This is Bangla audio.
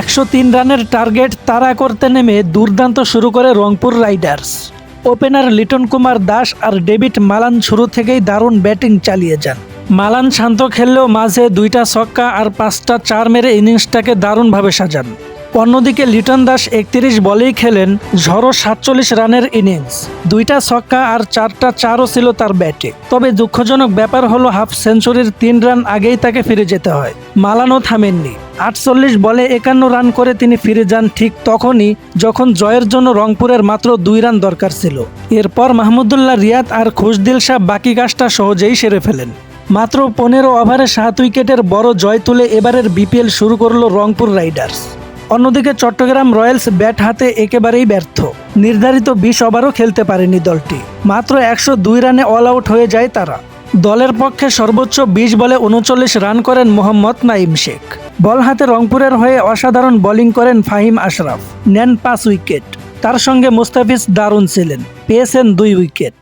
103 রানের টার্গেট তাড়া করতে নেমে দুর্দান্ত শুরু করে রংপুর রাইডার্স। ওপেনার লিটন কুমার দাস আর ডেভিড মালান শুরু থেকেই দারুণ ব্যাটিং চালিয়ে যান। মালান শান্ত খেললেও মাঝে 2টা ছক্কা আর 5টা 4 মেরে ইনিংসটাকে দারুণভাবে সাজান। অন্যদিকে লিটন দাস 31 বলেই খেলেন ঝড়ো 47 রানের ইনিংস। 2টা ছক্কা আর 4টা 4ও ছিল তার ব্যাটে। তবে দুঃখজনক ব্যাপার হলো হাফ সেঞ্চুরির 3 রান আগেই তাকে ফিরে যেতে হয়। মালানও থামেননি। 48 বলে 51 রান করে তিনি ফিরে যান ঠিক তখনই যখন জয়ের জন্য রংপুরের মাত্র 2 রান দরকার ছিল। এরপর মাহমুদুল্লাহ রিয়াদ আর খুশদিল শাহ বাকি কাজটা সহজেই সেরে ফেলেন। মাত্র 15 ওভারে 7 উইকেটের বড় জয় তুলে এবারের বিপিএল শুরু করলো রংপুর রাইডার্স। অন্যদিকে চট্টগ্রাম রয়্যালস ব্যাট হাতে একেবারেই ব্যর্থ। নির্ধারিত 20 ওভারও খেলতে পারেনি দলটি। মাত্র 102 রানে অল আউট হয়ে যায় তারা। দলের পক্ষে সর্বোচ্চ 20 বলে 39 রান করেন মোহাম্মদ নাঈম শেখ। বল হাতে রংপুরের হয়ে অসাধারণ বোলিং করেন ফাহিম আশরাফ, নেন 5 উইকেট। তার সঙ্গে মুস্তাফিজ দারুণ ছিলেন, পেয়েছেন 2 উইকেট।